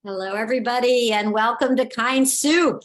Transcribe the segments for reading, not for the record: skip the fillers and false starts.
Hello, everybody, and welcome to KindSoup.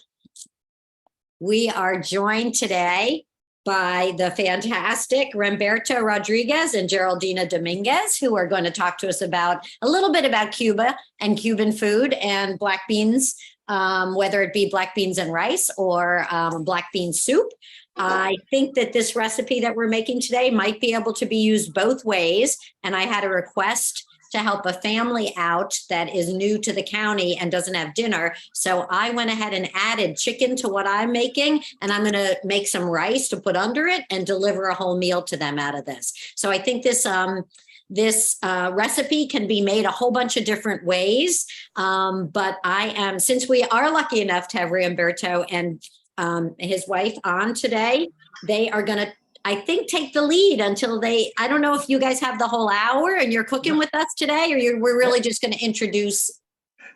We are joined today by the fantastic Ramberto Rodriguez and Geraldina Dominguez, who are going to talk to us about a little bit about Cuba and Cuban food and black beans, whether it be black beans and rice or black bean soup. I think that this recipe that we're making today might be able to be used both ways, and I had a request to help a family out that is new to the county and doesn't have dinner. So I went ahead and added chicken to what I'm making, and I'm gonna make some rice to put under it and deliver a whole meal to them out of this. So I think this recipe can be made a whole bunch of different ways. But since we are lucky enough to have Ramberto and his wife on today, they are gonna, I think, take the lead until I don't know if you guys have the whole hour and you're cooking with us today, or we're really just going to introduce.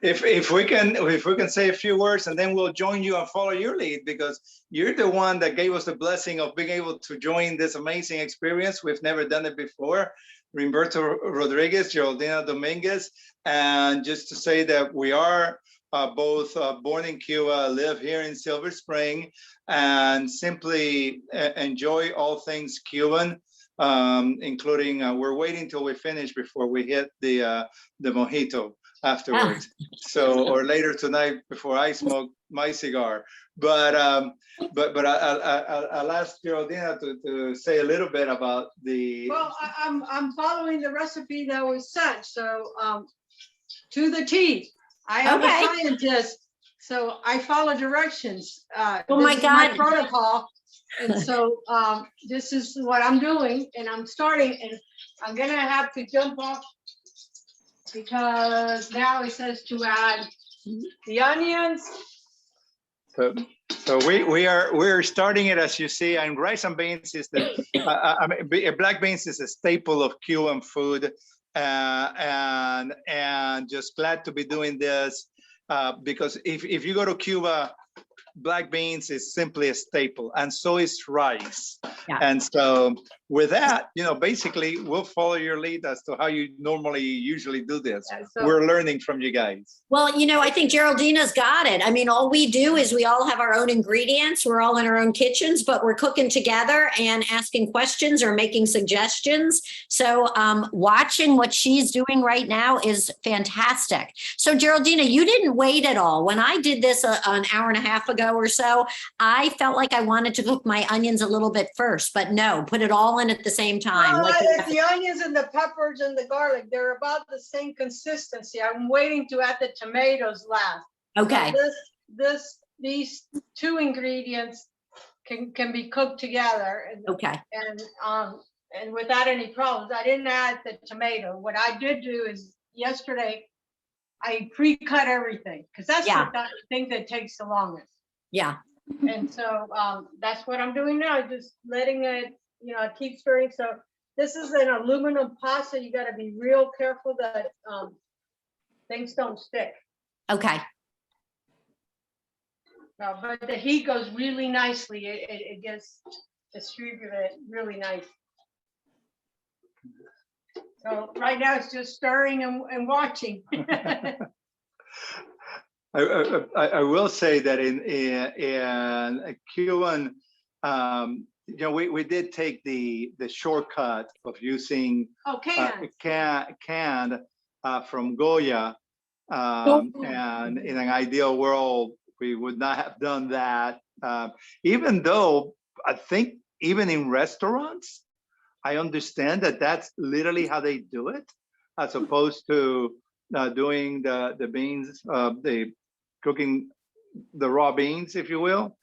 If we can say a few words, and then we'll join you and follow your lead, because you're the one that gave us the blessing of being able to join this amazing experience. We've never done it before. Ramberto Rodriguez, Geraldina Dominguez, and just to say that we are both born in Cuba, live here in Silver Spring, and simply enjoy all things Cuban, including we're waiting till we finish before we hit the mojito afterwards. So, or later tonight before I smoke my cigar. But I'll ask Geraldina to say a little bit about the. Well, I'm following the recipe that was sent, so to the T. I am a scientist, so I follow directions. Oh my God! My protocol, and so this is what I'm doing, and I'm starting, and I'm gonna have to jump off because now it says to add the onions. So we're starting it, as you see, and rice and beans is black beans is a staple of Cuban food. And just glad to be doing this because if you go to Cuba, black beans is simply a staple, and so is rice. Yeah. And so with that, basically we'll follow your lead as to how you usually do this. Yeah, so we're learning from you guys. Well, I think Geraldina's got it. I mean, all we do is we all have our own ingredients. We're all in our own kitchens, but we're cooking together and asking questions or making suggestions. So watching what she's doing right now is fantastic. So Geraldina, you didn't wait at all. When I did this an hour and a half ago or so, I felt like I wanted to cook my onions a little bit first, but no, put it all in at the same time. The onions and the peppers and the garlic, they're about the same consistency. I'm waiting to add the tomatoes last. Okay. So these two ingredients can be cooked together. Okay. And without any problems. I didn't add the tomato. What I did do is yesterday I pre-cut everything because that's the thing that takes the longest. Yeah. And so that's what I'm doing now, just letting it, keep stirring. So this is an aluminum pot, so you got to be real careful that things don't stick. Okay. But the heat goes really nicely. It gets distributed really nice. So right now it's just stirring and watching. I will say that in Cuban, we did take the shortcut of using canned from Goya, and in an ideal world we would not have done that. Even though I think even in restaurants, I understand that that's literally how they do it, as opposed to doing the beans, cooking the raw beans, if you will,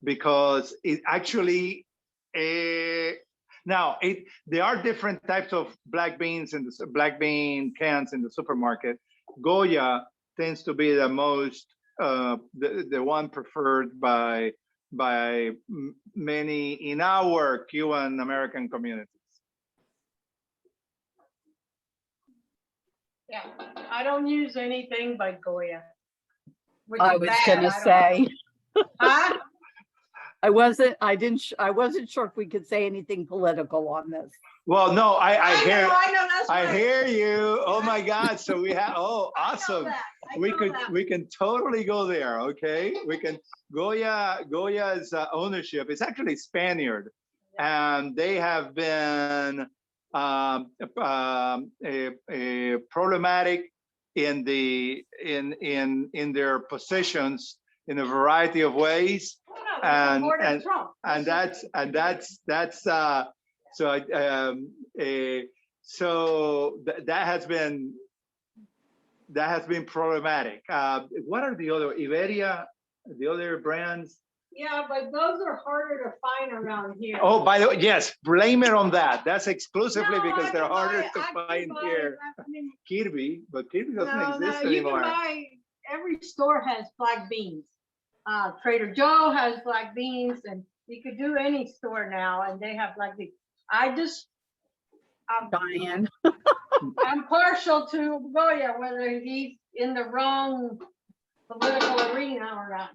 because it actually, there are different types of black beans and black bean cans in the supermarket. Goya tends to be the most, the one preferred by many in our Cuban American communities. Yeah, I don't use anything by Goya. I was going to say. Huh? I wasn't sure if we could say anything political on this. Well, no, I hear, I know, that's I right. hear you. Oh my God. So we have, oh, I know awesome. that. I We know could, that. we can totally go there. Okay. We can, Goya's ownership is actually Spaniard, and they have been problematic in their positions in a variety of ways. No, that's And- more than and- Trump. And that's so that has been problematic. What are the other Iberia, the other brands? Yeah, but those are harder to find around here. Oh, by the way, yes, blame it on that. That's exclusively No, because I they're can buy harder it. to I can find buy here. it. I mean, Kirby, but Kirby doesn't no, exist you can anymore. buy, every store has black beans. Trader Joe has black beans, and you could do any store now and they have black beans. I'm Diane. I'm partial to Goya, whether he's in the wrong political arena or not.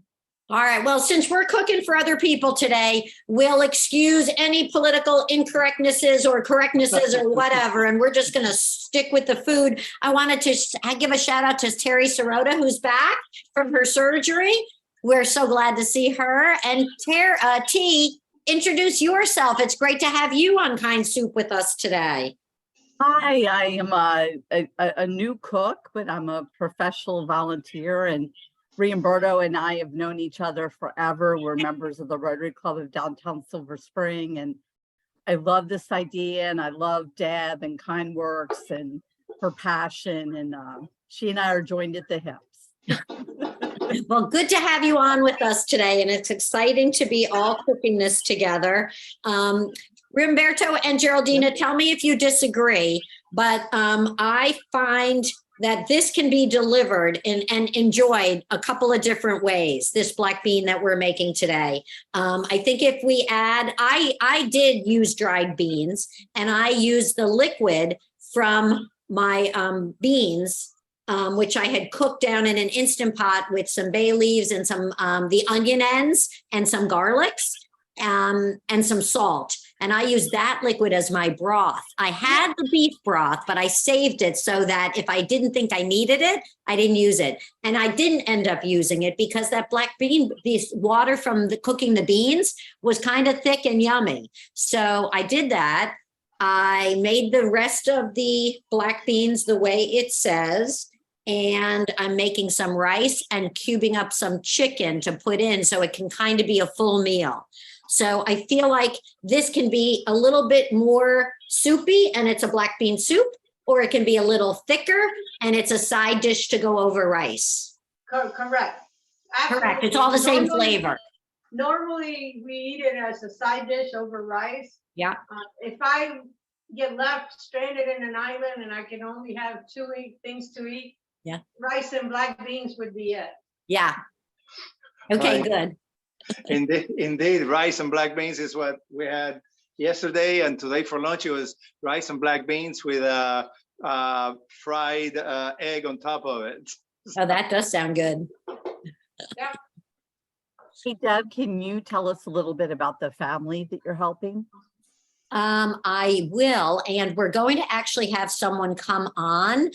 All right. Well, since we're cooking for other people today, we'll excuse any political incorrectnesses or correctnesses or whatever, and we're just going to stick with the food. I wanted to give a shout out to Terry Sirota, who's back from her surgery. We're so glad to see her. And T, introduce yourself. It's great to have you on Kind Soup with us today. Hi, I am a new cook, but I'm a professional volunteer, and Riamberto and I have known each other forever. We're members of the Rotary Club of Downtown Silver Spring, and I love this idea, and I love Deb and Kind Works and her passion, and she and I are joined at the hips. Well, good to have you on with us today, and it's exciting to be all cooking this together. Rimberto and Geraldina, tell me if you disagree, but I find that this can be delivered and enjoyed a couple of different ways, this black bean that we're making today. I think if we add, I did use dried beans, and I used the liquid from my beans, which I had cooked down in an Instant Pot with some bay leaves and some the onion ends and some garlics and some salt. And I used that liquid as my broth. I had the beef broth, but I saved it so that if I didn't think I needed it, I didn't use it. And I didn't end up using it because that black bean, this water from the cooking the beans was kind of thick and yummy. So I did that. I made the rest of the black beans the way it says. And I'm making some rice and cubing up some chicken to put in so it can kind of be a full meal. So I feel like this can be a little bit more soupy and it's a black bean soup, or it can be a little thicker and it's a side dish to go over rice. Correct. Correct. It's all the same flavor. Normally, we eat it as a side dish over rice. Yeah. If I get left stranded in an island and I can only have things to eat, yeah, rice and black beans would be it. Yeah. Okay, Right. good. Indeed, rice and black beans is what we had yesterday, and today for lunch it was rice and black beans with a fried egg on top of it. Oh, that does sound good. Hey, Deb, can you tell us a little bit about the family that you're helping? I will, and we're going to actually have someone come on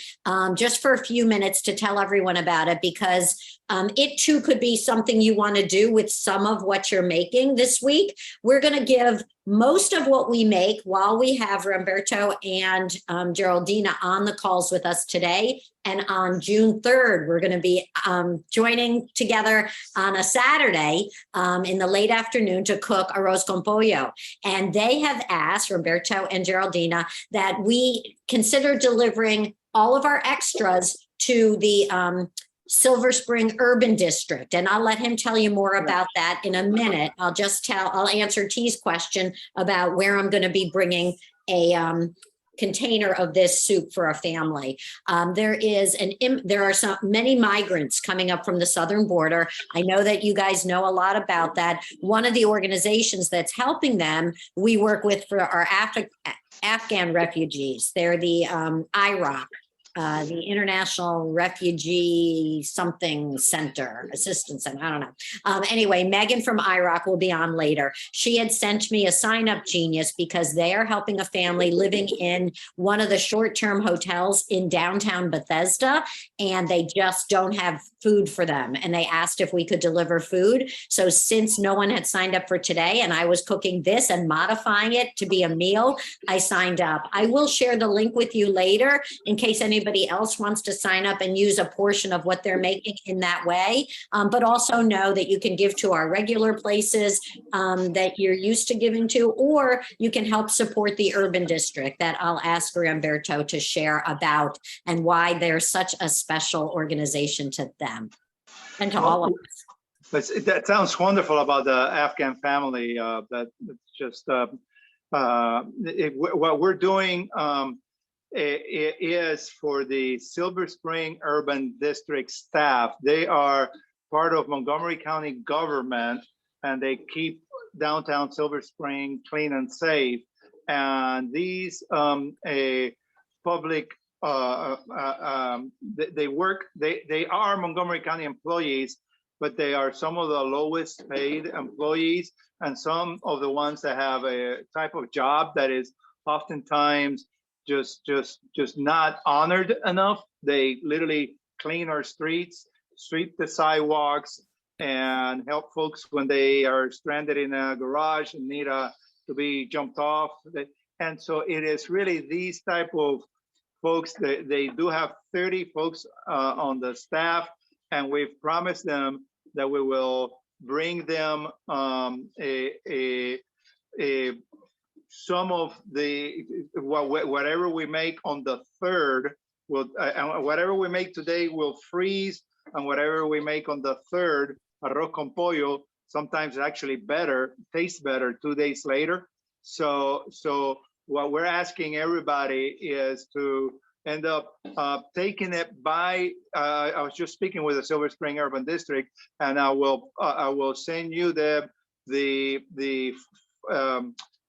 just for a few minutes to tell everyone about it, because it too could be something you want to do with some of what you're making this week. We're going to give most of what we make while we have Roberto and Geraldina on the calls with us today. And on June 3rd, we're going to be joining together on a Saturday in the late afternoon to cook arroz con pollo. And they have asked, Roberto and Geraldina, that we consider delivering all of our extras to the Silver Spring Urban District. And I'll let him tell you more about that in a minute. I'll answer T's question about where I'm going to be bringing a container of this soup for a family. There are many migrants coming up from the southern border. I know that you guys know a lot about that. One of the organizations that's helping them, we work with for our Afghan refugees. They're the IROC. the International Refugee something center, assistance center. I don't know. Anyway, Megan from IROC will be on later. She had sent me a sign up genius because they are helping a family living in one of the short-term hotels in downtown Bethesda, and they just don't have food for them. And they asked if we could deliver food. So since no one had signed up for today and I was cooking this and modifying it to be a meal, I signed up. I will share the link with you later in case anybody else wants to sign up and use a portion of what they're making in that way. But also know that you can give to our regular places that you're used to giving to, or you can help support the urban district that I'll ask Ramberto to share about and why they're such a special organization to them and to all of us. That sounds wonderful about the Afghan family. That it's just what we're doing is for the Silver Spring Urban District staff. They are part of Montgomery County government, and they keep downtown Silver Spring clean and safe. And these public they work. They are Montgomery County employees, but they are some of the lowest paid employees and some of the ones that have a type of job that is oftentimes just not honored enough. They literally clean our streets, sweep the sidewalks, and help folks when they are stranded in a garage and need to be jumped off. And so it is really these type of folks that they do have 30 folks on the staff, and we've promised them that we will bring them some of the whatever we make on the 3rd will whatever we make today will freeze, and whatever we make on the 3rd, arroz con sometimes actually better, tastes better 2 days later. So what we're asking everybody is to end up taking it by. I was just speaking with the Silver Spring Urban District, and I will send you the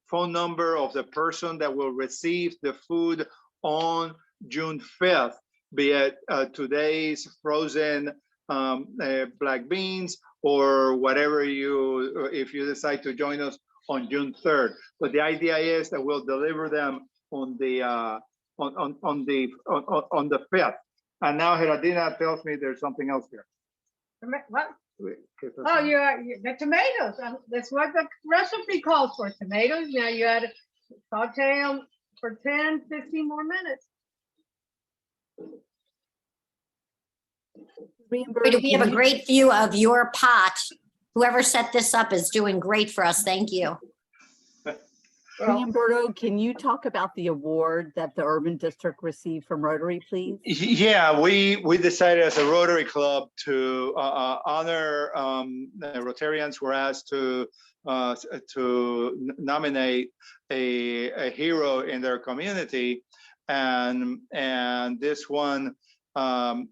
phone number of the person that will receive the food on June 5th, be it today's frozen black beans or whatever if you decide to join us on June 3rd. But the idea is that we'll deliver them on the 5th. And now Geraldina tells me there's something else here. What? Oh, the tomatoes. That's what the recipe calls for. Tomatoes. Now you add saute them for 10, 15 more minutes. We have a great view of your pot. Whoever set this up is doing great for us. Thank you. Humberto, can you talk about the award that the Urban District received from Rotary, please? Yeah, we decided as a Rotary Club to honor Rotarians were asked to nominate a hero in their community, and this one a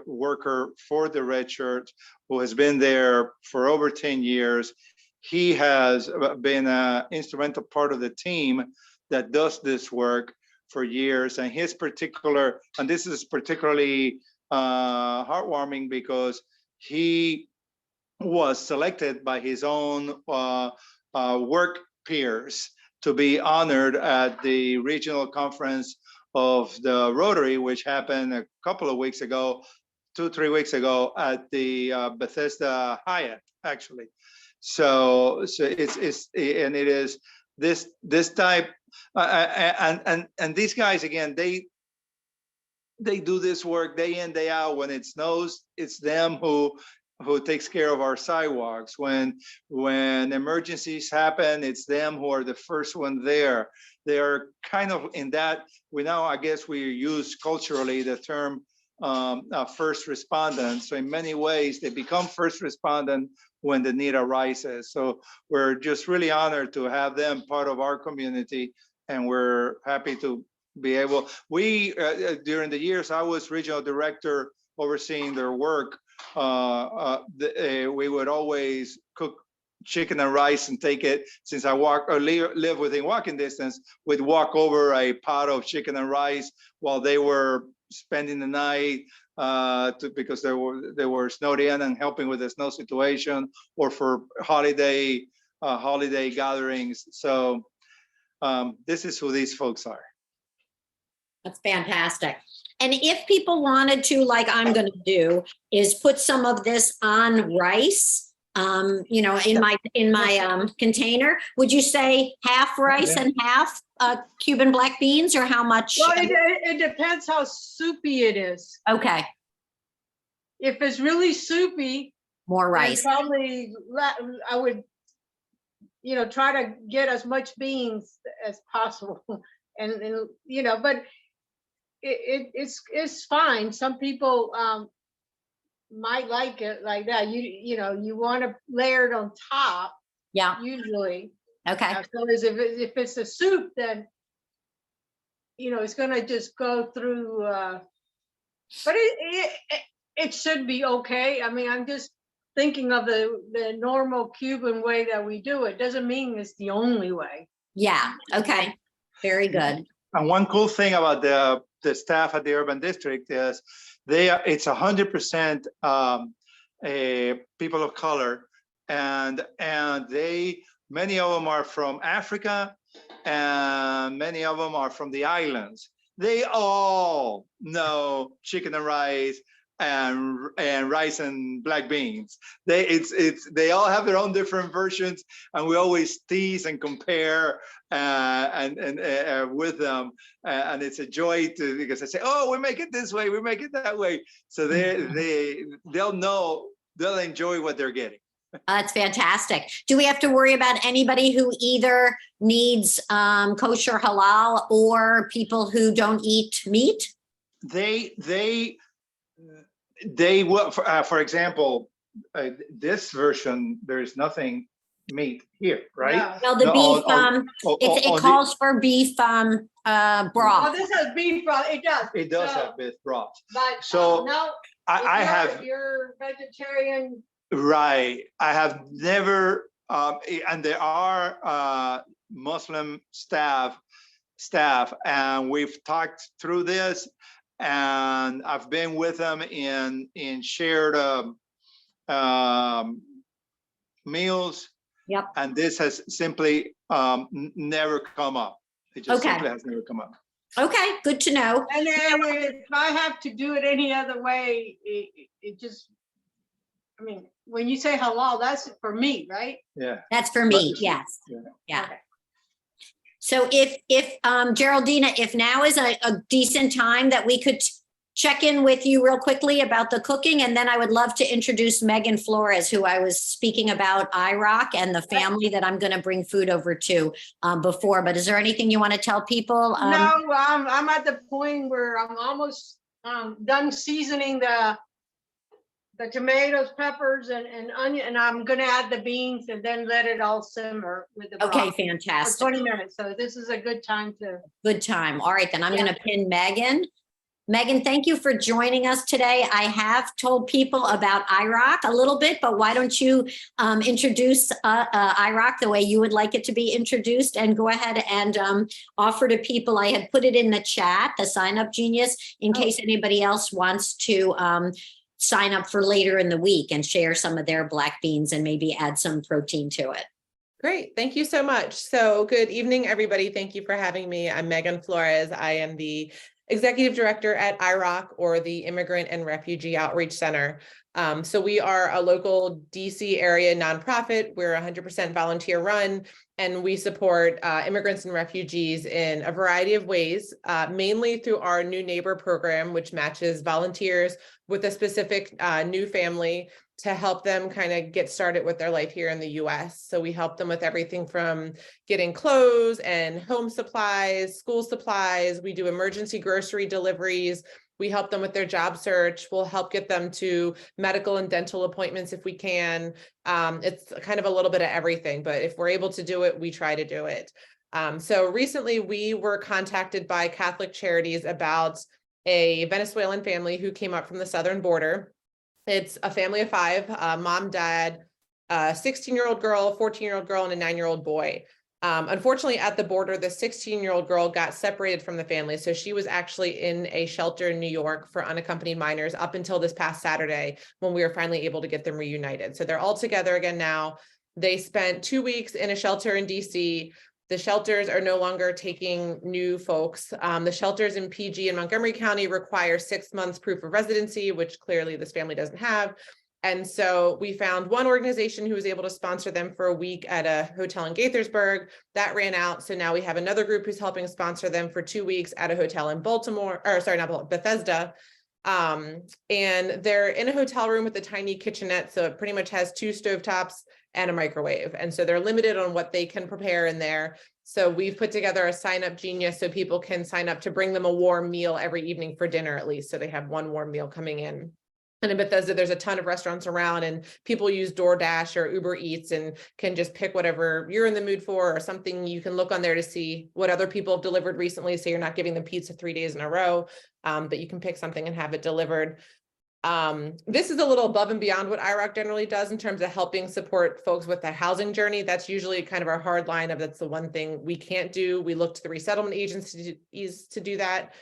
worker for the Red Shirt who has been there for over 10 years. He has been an instrumental part of the team that does this work for years. And this is particularly heartwarming because he was selected by his own work peers to be honored at the regional conference of the Rotary, which happened a couple of weeks ago, 2-3 weeks ago at the Bethesda Hyatt, actually. So it is this type, and these guys again, they do this work day in, day out. When it snows, it's them who takes care of our sidewalks. When emergencies happen, it's them who are the first one there. They are kind of in that. I guess we use culturally the term first respondent. So in many ways, they become first respondent when the need arises. So we're just really honored to have them part of our community, and we're happy to be able. We during the years I was regional director overseeing their work, we would always cook chicken and rice and take it. Since I walk or live within walking distance, we'd walk over a pot of chicken and rice while they were spending the night because they were snowed in and helping with the snow situation, or for holiday gatherings. So this is who these folks are. That's fantastic. And if people wanted to, like I'm going to do, is put some of this on rice, you know, in my container. Would you say half rice and half Cuban black beans, or how much? Well, it depends how soupy it is. Okay, If it's really soupy, more then rice. probably I would, you know, try to get as much beans as possible, and you know, but it's fine. Some people might like it like that. You know, you want to layer it on top. Yeah. Usually. Okay. So if it's a soup, then you know it's gonna just go through. But it should be okay. I mean, I'm just thinking of the normal Cuban way that we do it. Doesn't mean it's the only way. Yeah. Okay. Very good. And one cool thing about the staff at the urban district is it's 100% people of color, and many of them are from Africa, and many of them are from the islands. They all know chicken and rice and rice and black beans. They all have their own different versions, and we always tease and compare with them, and it's a joy because I say, oh, we make it this way, we make it that way, so they'll enjoy what they're getting. That's fantastic. Do we have to worry about anybody who either needs kosher halal or people who don't eat meat? They will, for example, this version, there's nothing meat here, right? Yeah. Well, the beef, it calls for beef broth. Oh, this has beef broth. It does. It does have beef broth. But So no, if you're vegetarian. Right. I have never, and there are Muslim staff, and we've talked through this, and I've been with them in shared meals. Yep. And this has simply never come up. It just simply has never come up. Okay, good to know. And then if I have to do it any other way, it just, I mean, when you say halal, that's for me, right? Yeah. That's for me, yes. Yeah. Okay. So if Geraldina, if now is a decent time that we could check in with you real quickly about the cooking, and then I would love to introduce Megan Flores, who I was speaking about IROC and the family that I'm going to bring food over to before. But is there anything you want to tell people? No, I'm at the point where I'm almost done seasoning the tomatoes, peppers, and onion, and I'm going to add the beans and then let it all simmer with the broth. Okay, fantastic. For 20 minutes. So this is a good time to. Good time. All right, then I'm going to pin Megan. Megan, thank you for joining us today. I have told people about IROC a little bit, but why don't you introduce IROC the way you would like it to be introduced, and go ahead and offer to people. I had put it in the chat, the Sign Up Genius, in case anybody else wants to sign up for later in the week and share some of their black beans and maybe add some protein to it. Great. Thank you so much. So good evening, everybody. Thank you for having me. I'm Megan Flores. I am the Executive Director at IROC, or the Immigrant and Refugee Outreach Center. So we are a local DC area nonprofit. We're 100% volunteer run, and we support immigrants and refugees in a variety of ways, mainly through our New Neighbor program, which matches volunteers with a specific new family to help them kind of get started with their life here in the US. So we help them with everything from getting clothes and home supplies, school supplies. We do emergency grocery deliveries. We help them with their job search. We'll help get them to medical and dental appointments if we can. It's kind of a little bit of everything, but if we're able to do it, we try to do it. So recently we were contacted by Catholic Charities about a Venezuelan family who came up from the southern border. It's a family of 5, mom, dad, a 16-year-old girl, a 14-year-old girl, and a 9-year-old boy. Unfortunately, at the border, the 16-year-old girl got separated from the family. So she was actually in a shelter in New York for unaccompanied minors up until this past Saturday when we were finally able to get them reunited. So they're all together again now. They spent 2 weeks in a shelter in DC. The shelters are no longer taking new folks. The shelters in PG and Montgomery County require 6 months proof of residency, which clearly this family doesn't have. And so we found one organization who was able to sponsor them for a week at a hotel in Gaithersburg. That ran out. So now we have another group who's helping sponsor them for 2 weeks at a hotel in Baltimore, or sorry, not Bethesda. And they're in a hotel room with a tiny kitchenette. So it pretty much has 2 stovetops and a microwave. And so they're limited on what they can prepare in there. So we've put together a sign up genius so people can sign up to bring them a warm meal every evening for dinner at least. So they have one warm meal coming in. And in Bethesda, there's a ton of restaurants around and people use DoorDash or Uber Eats and can just pick whatever you're in the mood for or something. You can look on there to see what other people have delivered recently. So you're not giving them pizza 3 days in a row, but you can pick something and have it delivered. This is a little above and beyond what IROC generally does in terms of helping support folks with the housing journey. That's usually kind of our hard line of that's the one thing we can't do. We look to the resettlement agencies to do that.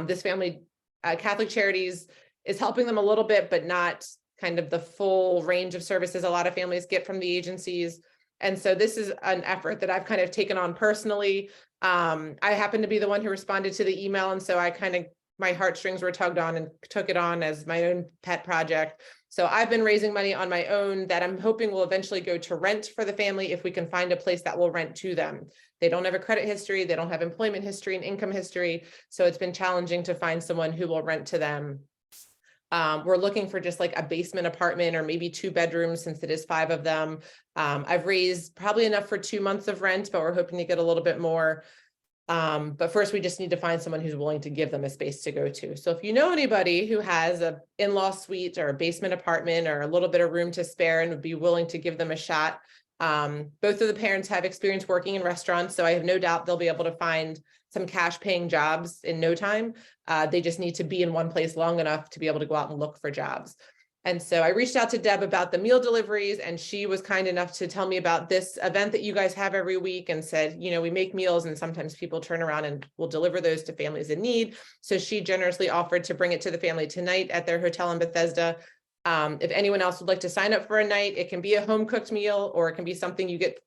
This family, Catholic Charities, is helping them a little bit, but not kind of the full range of services a lot of families get from the agencies. And so this is an effort that I've kind of taken on personally. I happen to be the one who responded to the email. And so I kind of, my heartstrings were tugged on and took it on as my own pet project. So I've been raising money on my own that I'm hoping will eventually go to rent for the family if we can find a place that will rent to them. They don't have a credit history. They don't have employment history and income history. So it's been challenging to find someone who will rent to them. We're looking for just like a basement apartment or maybe 2 bedrooms since it is 5 of them. I've raised probably enough for 2 months of rent, but we're hoping to get a little bit more. But first we just need to find someone who's willing to give them a space to go to. So if you know anybody who has a in-law suite or a basement apartment or a little bit of room to spare and would be willing to give them a shot. Both of the parents have experience working in restaurants, so I have no doubt they'll be able to find some cash paying jobs in no time. They just need to be in one place long enough to be able to go out and look for jobs. And so I reached out to Deb about the meal deliveries, and she was kind enough to tell me about this event that you guys have every week and said, you know, we make meals and sometimes people turn around and will deliver those to families in need. So she generously offered to bring it to the family tonight at their hotel in Bethesda. If anyone else would like to sign up for a night, it can be a home cooked meal or it can be something you get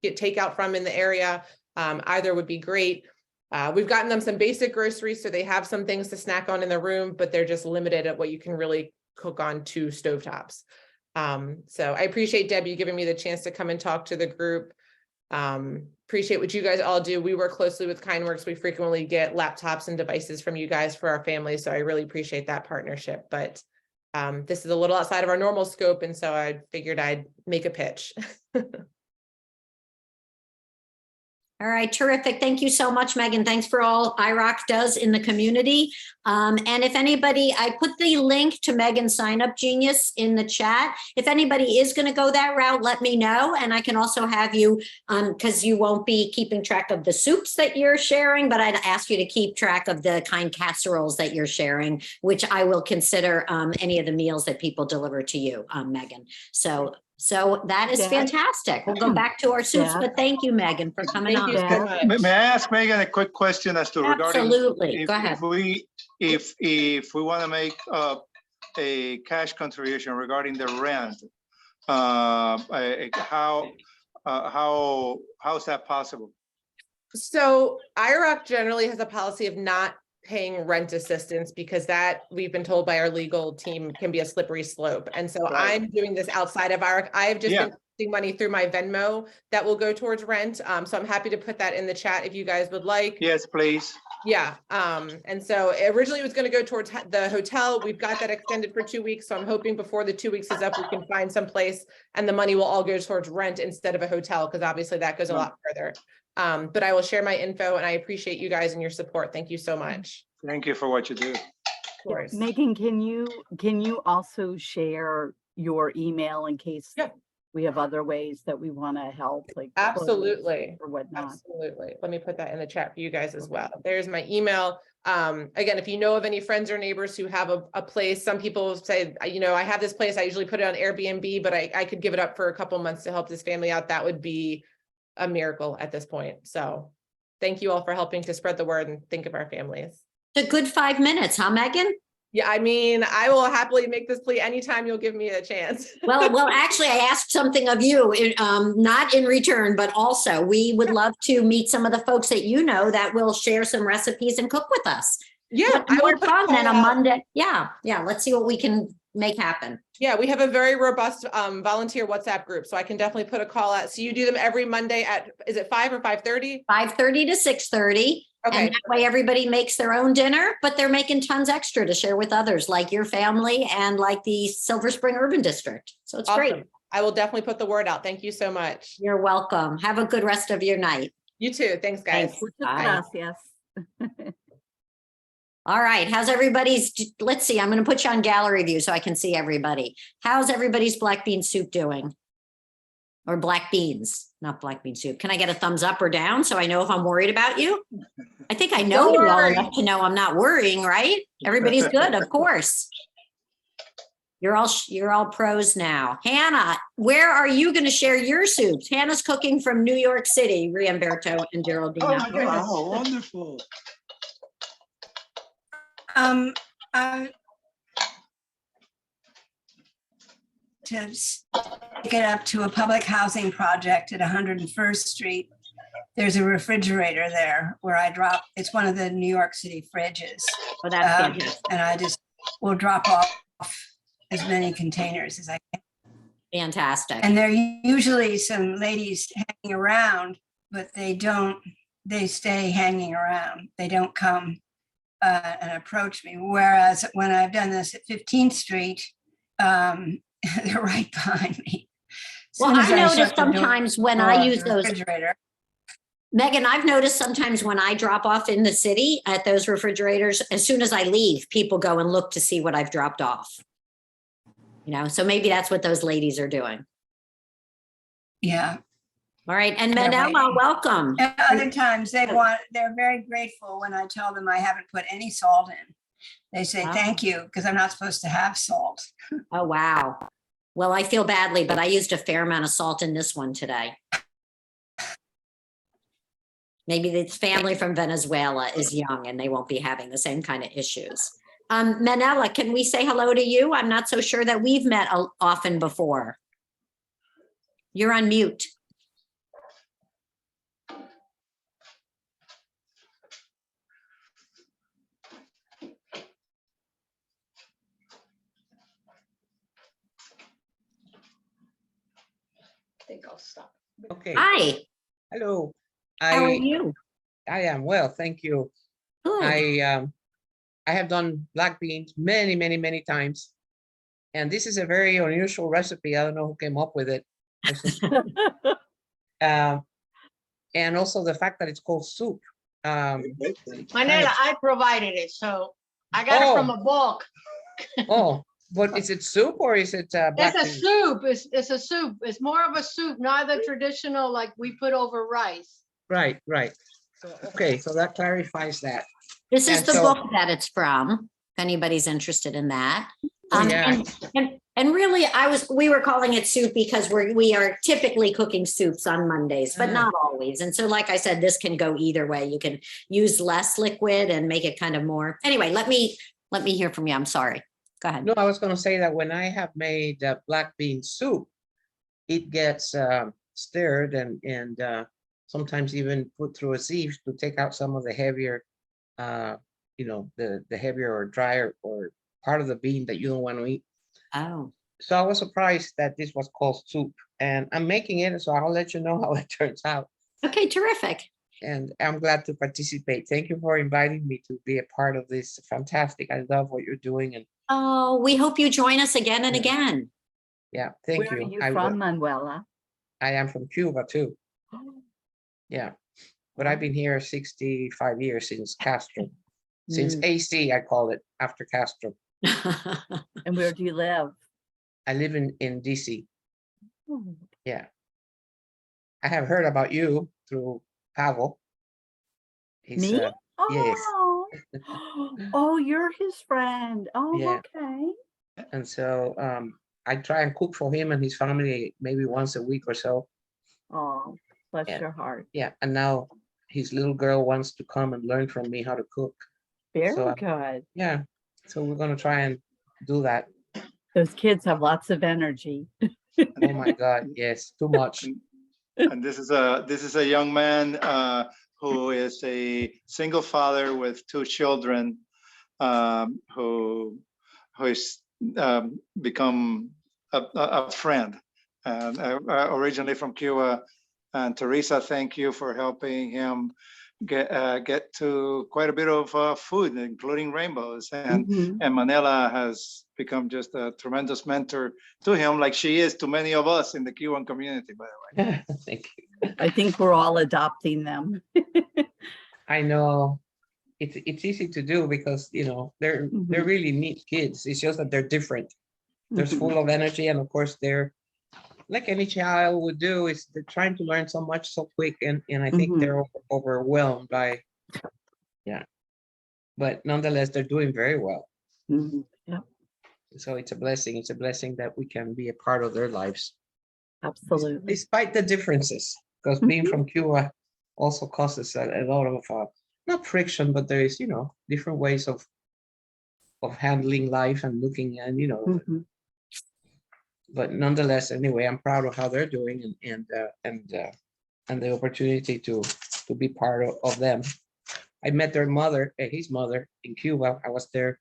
takeout from in the area. Either would be great. We've gotten them some basic groceries, so they have some things to snack on in the room, but they're just limited at what you can really cook on 2 stovetops. So I appreciate Deb, you giving me the chance to come and talk to the group. Appreciate what you guys all do. We work closely with KindWorks. We frequently get laptops and devices from you guys for our family. So I really appreciate that partnership, but this is a little outside of our normal scope. And so I figured I'd make a pitch. All right, terrific. Thank you so much, Megan. Thanks for all IROC does in the community. And if anybody, I put the link to Megan's Sign Up Genius in the chat. If anybody is going to go that route, let me know. And I can also have you, because you won't be keeping track of the soups that you're sharing, but I'd ask you to keep track of the kind casseroles that you're sharing, which I will consider any of the meals that people deliver to you, Megan. So that is fantastic. We'll go back to our soups, but thank you, Megan, for coming on. Thank you so much. May I ask Megan a quick question as to regarding Absolutely. Go ahead. if we want to make a cash contribution regarding the rent, how's that possible? So IROC generally has a policy of not paying rent assistance because that we've been told by our legal team can be a slippery slope. And so Right. I'm doing this outside of IROC. I have just been putting money through my Venmo that will go towards rent. So I'm happy to put that in the chat if you guys would like. Yes, please. Yeah. And so originally it was going to go towards the hotel. We've got that extended for 2 weeks. So I'm hoping before the 2 weeks is up, we can find some place and the money will all go towards rent instead of a hotel, because obviously that goes a lot further. But I will share my info and I appreciate you guys and your support. Thank you so much. Thank you for what you do. Of course. Megan, can you also share your email in case we have other ways that we want to help, like Absolutely. or whatnot? Absolutely. Let me put that in the chat for you guys as well. There's my email. Again, if you know of any friends or neighbors who have a place, some people say, you know, I have this place, I usually put it on Airbnb, but I could give it up for a couple months to help this family out. That would be a miracle at this point. So thank you all for helping to spread the word and think of our families. It's a good 5 minutes, huh, Megan? Yeah, I mean, I will happily make this plea anytime you'll give me a chance. Well, actually, I asked something of you, not in return, but also we would love to meet some of the folks that you know that will share some recipes and cook with us. Yeah, What's I will more put a fun than a call out. Monday? Yeah. Let's see what we can make happen. Yeah, we have a very robust volunteer WhatsApp group, so I can definitely put a call out. So you do them every Monday at, is it 5 or 5:30? 5:30 to 6:30. Okay. And that way everybody makes their own dinner, but they're making tons extra to share with others, like your family and like the Silver Spring Urban District. So it's great. Awesome. I will definitely put the word out. Thank you so much. You're welcome. Have a good rest of your night. You too. Thanks, guys. Thanks. Muchas Bye. gracias. All right. How's everybody's? Let's see. I'm going to put you on gallery view so I can see everybody. How's everybody's black bean soup doing? Or black beans, not black bean soup. Can I get a thumbs up or down so I know if I'm worried about you? I think I know Don't you well worry. enough to know I'm not worrying, right? Everybody's good, of course. You're all pros now. Hannah, where are you going to share your soups? Hannah's cooking from New York City, Riamberto and Oh Geraldina. my goodness. Wow, wonderful. To take it up to a public housing project at 101st Street. There's a refrigerator there where I drop, it's one of the New York City fridges. Oh, that's fantastic. And I just will drop off as many containers as I can. Fantastic. And there are usually some ladies hanging around, but they stay hanging around. They don't come and approach me. Whereas when I've done this at 15th Street, they're right behind me. Well, I noticed sometimes when I use those, refrigerator. Megan, I've noticed sometimes when I drop off in the city at those refrigerators, as soon as I leave, people go and look to see what I've dropped off. You know, so maybe that's what those ladies are doing. Yeah. All right. And They're Manella, waiting. welcome. And other times they're very grateful when I tell them I haven't put any salt in. They say, thank you, because I'm not supposed to have salt. Oh, wow. Well, I feel badly, but I used a fair amount of salt in this one today. Maybe the family from Venezuela is young and they won't be having the same kind of issues. Manella, can we say hello to you? I'm not so sure that we've met often before. You're on mute. I think I'll stop. Okay, Hi, hello. how are you? I am well, thank you. Good. I have done black beans many times. And this is a very unusual recipe. I don't know who came up with it. And also the fact that it's called soup. Manela, I provided it, so I got it from a bulk. Oh, but is it soup or is it black It's a beans? soup. It's a soup. It's more of a soup, not the traditional like we put over rice. Right. So, okay, so that clarifies that. This is And the so- book that it's from, if anybody's interested in that. Yeah. And really, we were calling it soup because we are typically cooking soups on Mondays, but not always. And so, like I said, this can go either way. You can use less liquid and make it kind of more. Anyway, let me hear from you. I'm sorry. Go ahead. No, I was going to say that when I have made black bean soup, it gets stirred and sometimes even put through a sieve to take out some of the heavier, the heavier or drier or part of the bean that you don't want to eat. Oh, So I was surprised that this was called soup, and I'm making it, so I'll let you know how it turns out. okay, terrific. And I'm glad to participate. Thank you for inviting me to be a part of this. Fantastic. I love what you're doing. And Oh, we hope you join us again and Yeah. again. yeah, thank Where you. are you I will. from, Manuela? I am from Cuba too. Yeah, but I've been here 65 years since Castro. Since AC, I call it, after Castro. And where do you live? I live in DC. Oh, Yeah. I have heard about you through Pavel. He's, Me? yes. Oh, Oh, you're his friend. Oh, Yeah. okay. And so I try and cook for him and his family maybe once a week or so. Oh, bless Yeah. your heart. Yeah, and now his little girl wants to come and learn from me how to cook. Very So, good. yeah, so we're gonna try and do that. Those kids have lots of energy. Oh my God, yes, too much. And this is a young man who is a single father with two children, who is become a friend, and originally from Cuba. And Teresa, thank you for helping him get to quite a bit of food, including rainbows. Mhm. And Manela has become just a tremendous mentor to him, like she is to many of us in the Cuban community, by the way. Thank you. I think we're all adopting them. I know it's easy to do because they're Mhm. really neat kids. It's just that they're different. They're Mhm. full of energy, and of course they're like any child would do. Is they're trying to learn so much so quick, and I think Mhm. they're overwhelmed by but nonetheless they're doing very well. Mhm. Yeah, So it's a blessing. It's a blessing that we can be a part of their lives, absolutely. despite the differences. Because being from Cuba also causes a lot of not friction, but there is different ways of handling life and looking and Mhm. but nonetheless, anyway, I'm proud of how they're doing and the opportunity to be part of them. I met their mother, his mother in Cuba. I was there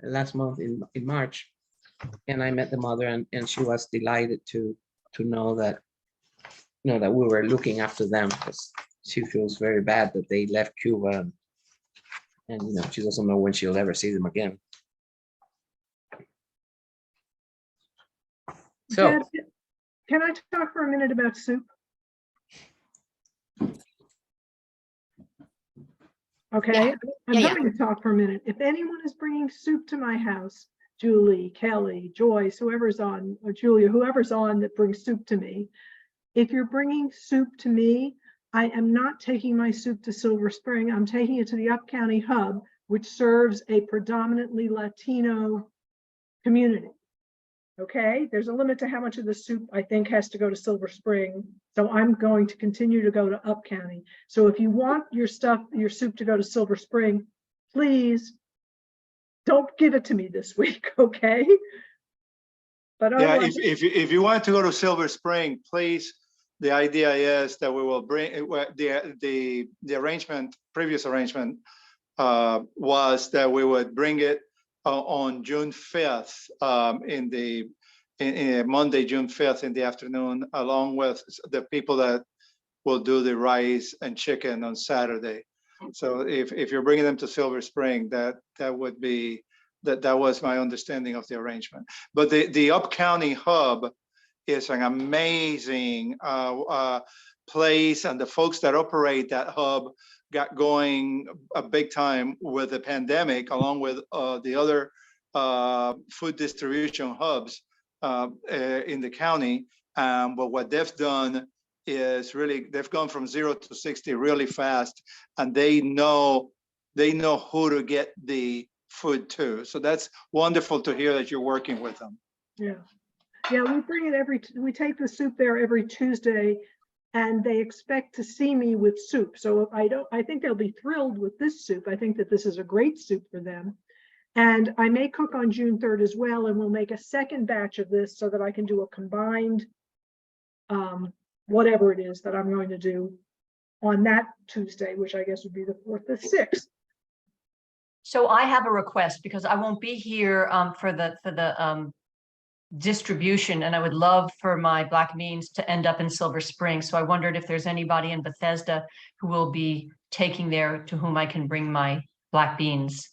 last month in March, and I met the mother, and she was delighted to know that that we were looking after them, because she feels very bad that they left Cuba, and she doesn't know when she'll ever see them again. So Dad, can I talk for a minute about soup? Okay, Yeah. I'm Yeah, going to talk for a minute. If anyone is bringing soup to my house, Julie, Kelly, Joyce, whoever's on, or Julia, whoever's on that brings soup to me, if you're bringing soup to me, I am not taking my soup to Silver Spring. I'm taking it to the Up County Hub, which serves a predominantly Latino community. Okay, there's a limit to how much of the soup I think has to go to Silver Spring. So I'm going to continue to go to Up County. So if you want your soup to go to Silver Spring, please don't give it to me this week, okay? But Yeah, otherwise, if you want to go to Silver Spring, please, the idea is that we will bring the arrangement, previous arrangement was that we would bring it on June 5th in Monday, June 5th in the afternoon, along with the people that will do the rice and chicken on Saturday. So if you're bringing them to Silver Spring, that would be, that was my understanding of the arrangement. But the Up County Hub is an amazing place, and the folks that operate that hub got going a big time with the pandemic, along with the other food distribution hubs in the county. But what they've done is really, they've gone from 0 to 60 really fast, and they know who to get the food to. So that's wonderful to hear that you're working with them. yeah. Yeah, we bring it we take the soup there every Tuesday, and they expect to see me with soup. So I think they'll be thrilled with this soup. I think that this is a great soup for them. And I may cook on June 3rd as well, and we'll make a second batch of this so that I can do a combined whatever it is that I'm going to do on that Tuesday, which I guess would be the 4th or 6th. So I have a request because I won't be here for the distribution, and I would love for my black beans to end up in Silver Spring. So I wondered if there's anybody in Bethesda who will be taking there to whom I can bring my black beans.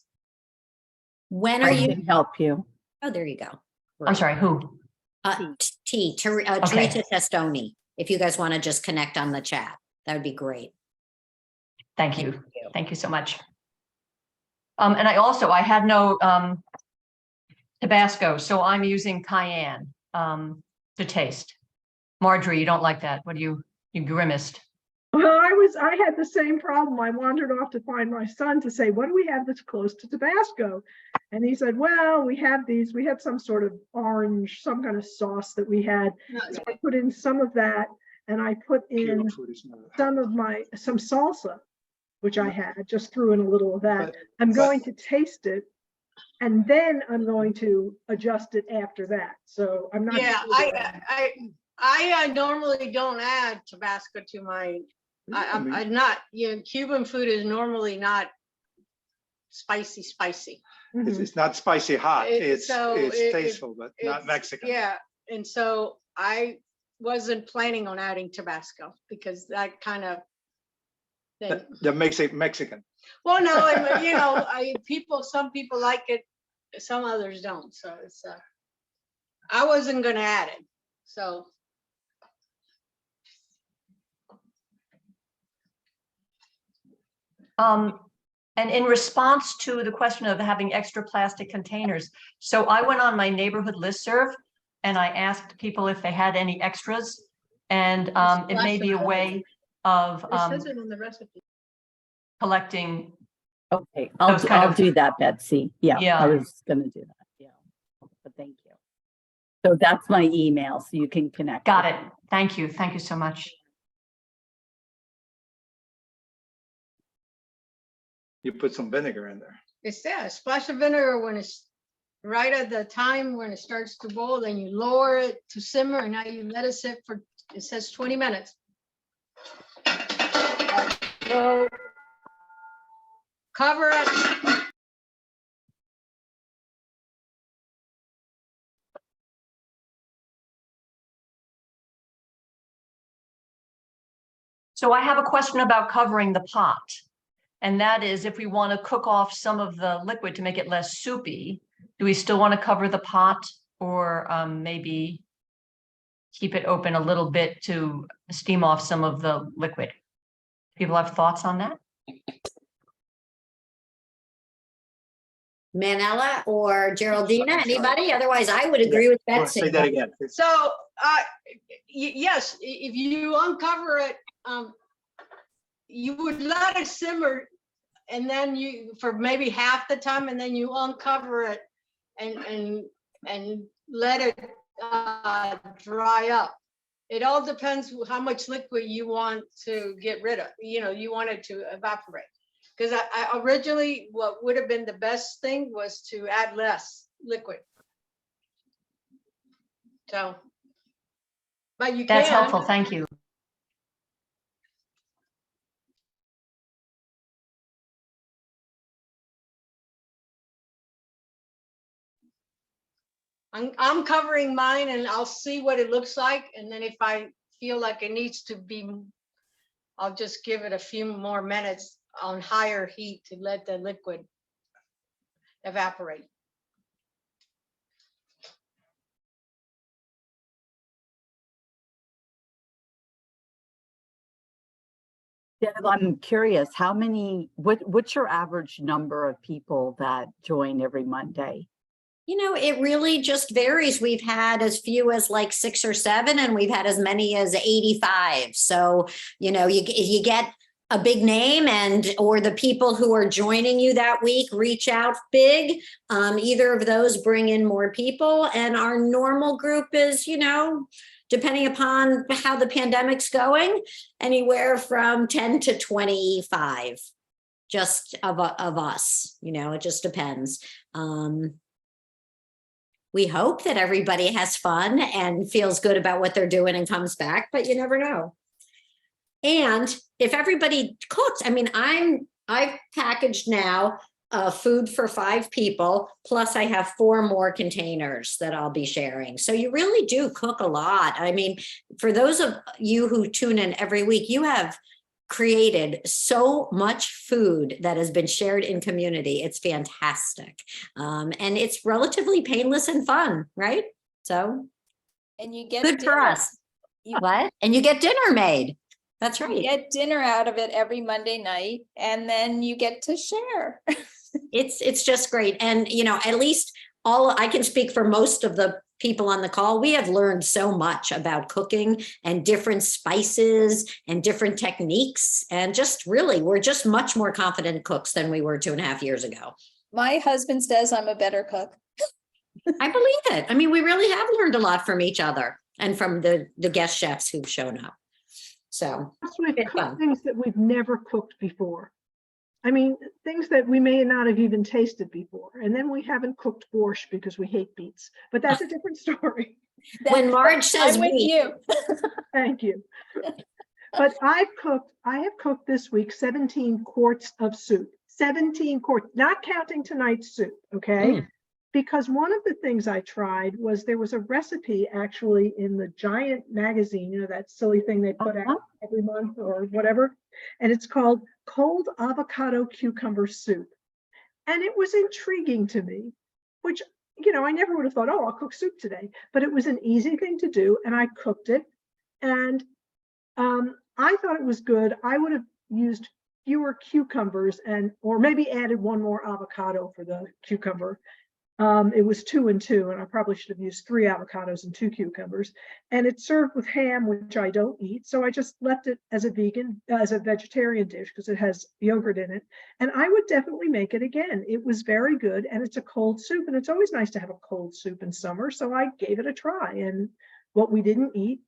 when I are you? can help you. Oh, there you go. I'm sorry, who? Teresa Testoni. If you guys want to just connect on the chat, that would be great. Thank you. Thank you so much. And I had no Tabasco, so I'm using cayenne to taste. Marjorie, you don't like that. What do you grimaced? Well, I had the same problem. I wandered off to find my son to say, what do we have that's close to Tabasco? And he said, well, we have some sort of orange, some kind of sauce that we had. So I put in some of that, and I put in some salsa, which I had, just threw in a little of that. I'm going to taste it, and then I'm going to adjust it after that. So I'm not. Yeah, I normally don't add Tabasco to my, I'm not, Cuban food is normally not spicy. It's not spicy hot. It's It's tasteful, but not Mexican. Yeah, and so I wasn't planning on adding Tabasco because that kind of thing. That makes it Mexican. Well, no, some people like it, some others don't. So it's, I wasn't gonna add it. So. And in response to the question of having extra plastic containers, so I went on my neighborhood listserv and I asked people if they had any extras, and it may be a way of It says it on the recipe. collecting. Okay, Those kind I'll of- do that, Betsy. Yeah, Yeah. I was gonna do that. Yeah, but thank you. So that's my email, so you can connect. Got with it. me. Thank you. Thank you so much. You put some vinegar in there. It's there, a splash of vinegar when it's right at the time when it starts to boil, then you lower it to simmer, and now you let it sit for, it says 20 minutes. So cover it. So I have a question about covering the pot. And that is, if we want to cook off some of the liquid to make it less soupy, do we still want to cover the pot, or maybe keep it open a little bit to steam off some of the liquid? People have thoughts on that? Manella or Geraldina, anybody? Otherwise, I would agree with Betsy. Say that again. So, yes, if you uncover it, you would let it simmer, and then you, for maybe half the time, and then you uncover it and let it dry up. It all depends how much liquid you want to get rid of. You want it to evaporate. Because I originally, what would have been the best thing was to add less liquid. So, but you can. That's helpful. Thank you. I'm covering mine, and I'll see what it looks like. And then if I feel like it needs to be, I'll just give it a few more minutes on higher heat to let the liquid evaporate. Deb, I'm curious, what's your average number of people that join every Monday? It really just varies. We've had as few as like 6 or 7, and we've had as many as 85. So, you get a big name, or the people who are joining you that week reach out big. Either of those bring in more people, and our normal group is, depending upon how the pandemic's going, anywhere from 10 to 25, just of us. It just depends. We hope that everybody has fun and feels good about what they're doing and comes back, but you never know. And if everybody cooks, I've packaged now food for 5 people, plus I have 4 more containers that I'll be sharing. So you really do cook a lot. For those of you who tune in every week, you have created so much food that has been shared in community. It's fantastic. And it's relatively painless and fun, right? So And you get good for us. What? And you get dinner made. That's right. You get dinner out of it every Monday night, and then you get to share. It's just great. And, at least I can speak for most of the people on the call, we have learned so much about cooking and different spices and different techniques. And just really, we're just much more confident cooks than we were 2.5 years ago. My husband says I'm a better cook. I believe it. I mean, we really have learned a lot from each other and from the guest chefs who've shown up. So Plus, we've it's cooked fun. things that we've never cooked before. I mean, things that we may not have even tasted before. And then we haven't cooked borscht because we hate beets, but that's a different story. When Marge says I'm with we, you. Thank you. But I have cooked this week 17 quarts of soup, 17 quarts, not counting tonight's soup, okay? Because one of the things I tried was there was a recipe actually in the Giant magazine, you know, that silly thing they put out every month or whatever. And it's called cold avocado cucumber soup. And it was intriguing to me, which, you know, I never would have thought, oh, I'll cook soup today, but it was an easy thing to do. And I cooked it and I thought it was good. I would have used fewer cucumbers or maybe added one more avocado for the cucumber. It was 2 and 2, and I probably should have used 3 avocados and 2 cucumbers. And it's served with ham, which I don't eat. So I just left it as a vegetarian dish because it has yogurt in it. And I would definitely make it again. It was very good. And it's a cold soup. And it's always nice to have a cold soup in summer. So I gave it a try. And what we didn't eat,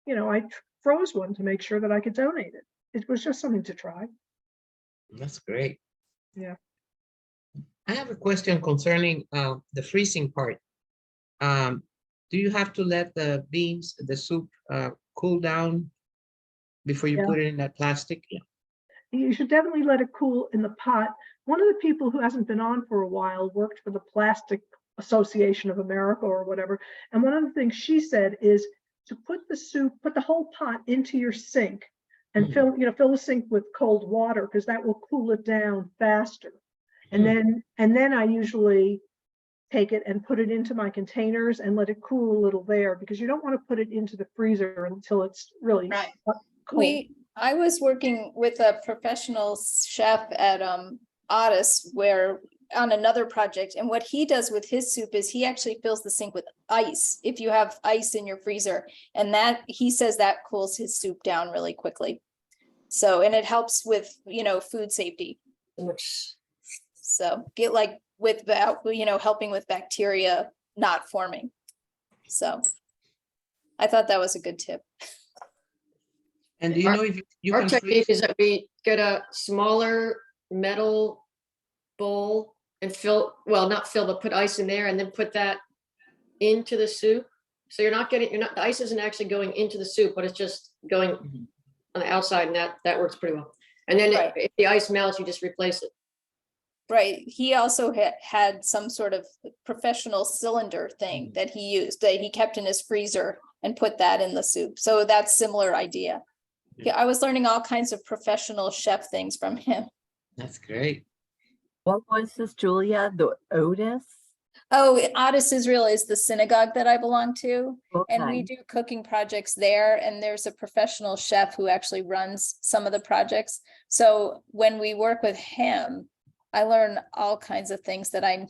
you know, I froze one to make sure that I could donate it. It was just something to try. That's great. Yeah. I have a question concerning the freezing part. Do you have to let the beans, the soup, cool down before you put it in that plastic? Yeah. You should definitely let it cool in the pot. One of the people who hasn't been on for a while worked for the Plastic Association of America or whatever. And one of the things she said is to put the whole pot into your sink and fill the sink with cold water because that will cool it down faster. And then I usually take it and put it into my containers and let it cool a little there because you don't want to put it into the freezer until it's really cold. I was working with a professional chef at Otis on another project, and what he does with his soup is he actually fills the sink with ice if you have ice in your freezer, and that he says that cools his soup down really quickly. So, and it helps with, you know, food safety. So get helping with bacteria not forming. So I thought that was a good tip. And do you know if you Our can technique freeze? is that we get a smaller metal bowl and put ice in there and then put that into the soup. So the ice isn't actually going into the soup, but it's just going on the outside, and that works pretty well. And then if the ice melts, you just replace it. Right. He also had some sort of professional cylinder thing that he used, that he kept in his freezer and put that in the soup. So that's similar idea. Yeah, I was learning all kinds of professional chef things from him. That's great. What was this, Julia? The Otis? Oh, Otis Israel is the synagogue that I belong to. And we Okay. do cooking projects there. And there's a professional chef who actually runs some of the projects. So when we work with him, I learn all kinds of things that I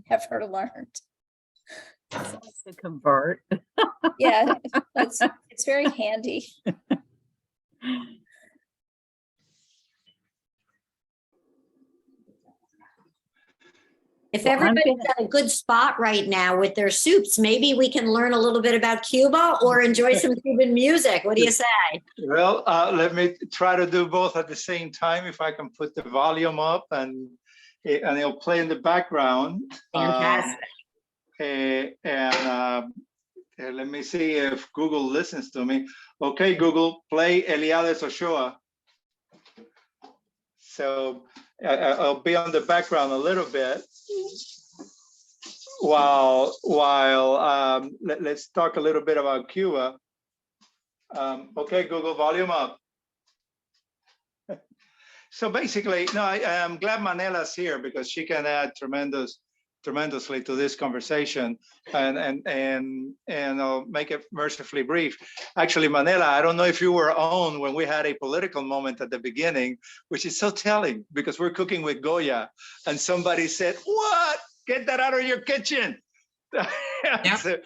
never learned. To convert. Yeah, it's very handy. if Well, I'm everybody's gonna- at a good spot right now with their soups, maybe we can learn a little bit about Cuba or enjoy some Cuban music. What do you say? Well, let me try to do both at the same time. If I can put the volume up and it'll play in the background. Fantastic. Let me see if Google listens to me. Okay, Google, play Eliades Ochoa. So I'll be on the background a little bit while let's talk a little bit about Cuba. Okay, Google, volume up. So basically, no, I'm glad Manela's here because she can add tremendously to this conversation, and I'll make it mercifully brief. Actually, Manela, I don't know if you were on when we had a political moment at the beginning, which is so telling because we're cooking with Goya, and somebody said, "What? Get that out of your kitchen." so,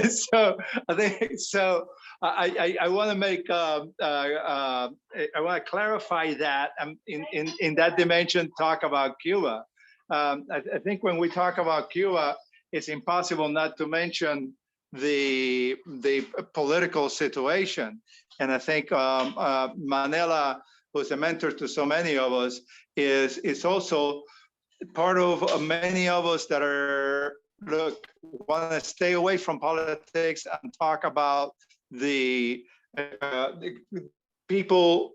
so I think so. I want to make I want to clarify that in that dimension. Talk about Cuba. I think when we talk about Cuba, it's impossible not to mention the political situation. And I think Manela, who's a mentor to so many of us, is also part of many of us that are want to stay away from politics and talk about the people,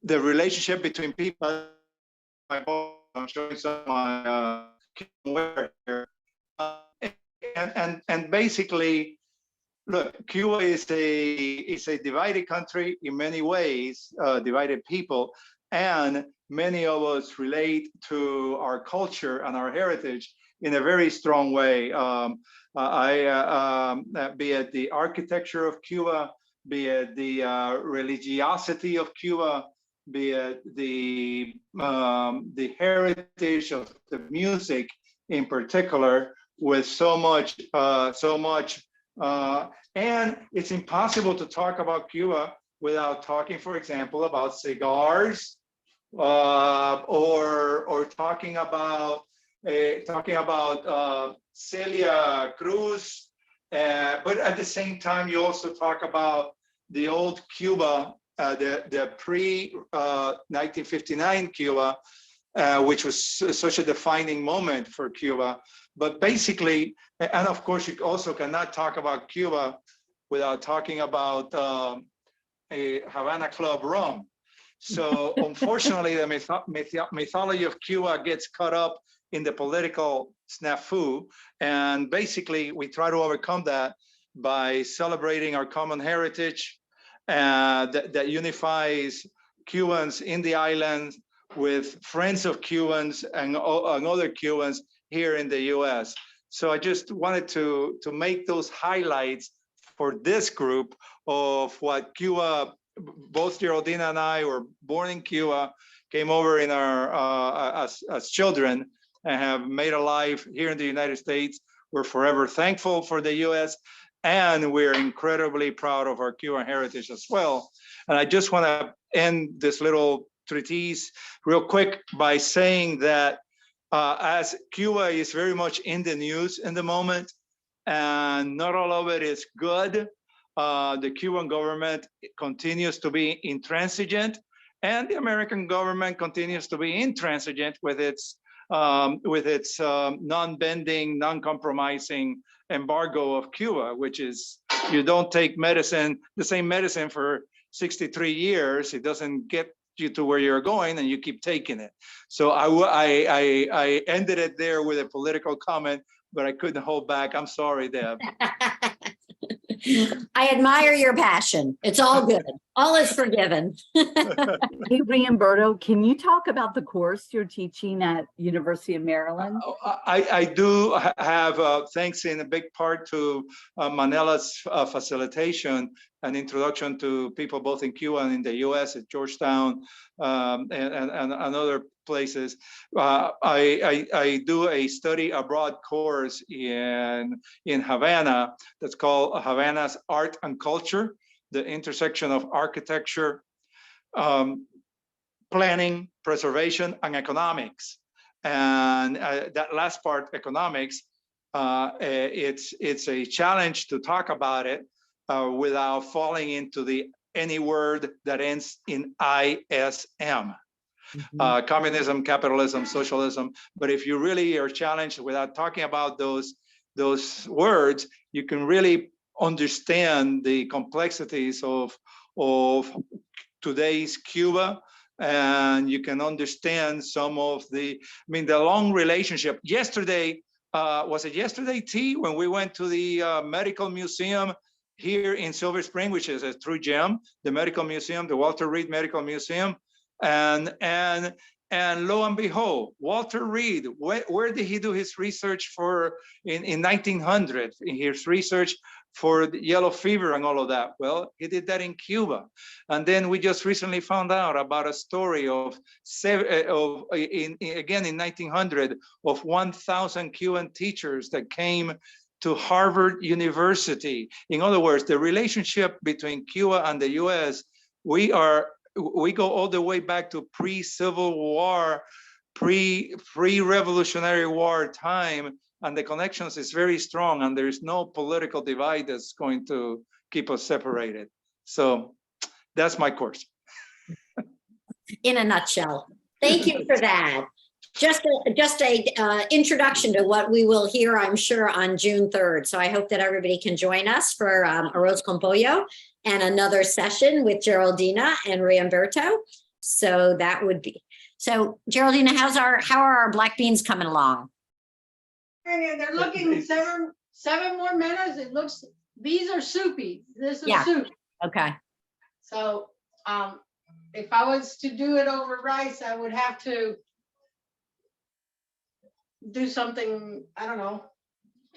the relationship between people. I'm showing some of my here. And basically, look, Cuba is a divided country in many ways, divided people, and many of us relate to our culture and our heritage in a very strong way. Be it the architecture of Cuba, be it the religiosity of Cuba, be it the heritage of the music in particular, with so much, and it's impossible to talk about Cuba without talking, for example, about cigars, or talking about Celia Cruz, but at the same time, you also talk about the old Cuba, the pre-1959 Cuba, which was such a defining moment for Cuba. But basically, and of course, you also cannot talk about Cuba without talking about a Havana Club rum. So unfortunately, the mythology of Cuba gets caught up in the political snafu. And basically, we try to overcome that by celebrating our common heritage that unifies Cubans in the island with friends of Cubans and other Cubans here in the US. So I just wanted to make those highlights for this group of what Cuba, both Geraldina and I were born in Cuba, came over in our as children, and have made a life here in the United States. We're forever thankful for the US, and we're incredibly proud of our Cuban heritage as well. And I just want to end this little treatise real quick by saying that as Cuba is very much in the news in the moment, and not all of it is good, the Cuban government continues to be intransigent, and the American government continues to be intransigent with its non-bending, non-compromising embargo of Cuba, which is, you don't take medicine, the same medicine for 63 years, it doesn't get you to where you're going, and you keep taking it. So I ended it there with a political comment, but I couldn't hold back. I'm sorry, Deb. I admire your passion. It's all good. All is forgiven. Hey, Riamberto, can you talk about the course you're teaching at University of Maryland? I do have, thanks in a big part to Manela's facilitation, an introduction to people both in Cuba and in the US at Georgetown and other places. I do a study abroad course in Havana that's called Havana's Art and Culture, the intersection of architecture, planning, preservation, and economics. And that last part, economics, it's a challenge to talk about it without falling into any word that ends in ISM. Communism, capitalism, socialism. But if you really are challenged without talking about those words, you can really understand the complexities of today's Cuba, and you can understand some of the long relationship. Yesterday, was it yesterday, T, when we went to the medical museum here in Silver Spring, which is a true gem, the medical museum, the Walter Reed Medical Museum, and And lo and behold, Walter Reed, where did he do his research for in 1900? In his research for the yellow fever and all of that. Well, he did that in Cuba. And then we just recently found out about a story again in 1900 of 1,000 Cuban teachers that came to Harvard University. In other words, the relationship between Cuba and the US, we go all the way back to pre-Civil War, pre-Revolutionary War time, and the connections is very strong, and there is no political divide that's going to keep us separated. So that's my course. In a nutshell. Thank you for that. Just a introduction to what we will hear, I'm sure, on June 3rd. So I hope that everybody can join us for Arroz con Pollo and another session with Geraldina and Riamberto. So that would be. So Geraldina, how are our black beans coming along? And they're looking 7 more minutes. It looks, these are soupy. This is soup. Okay. So if I was to do it over rice, I would have to do something, I don't know.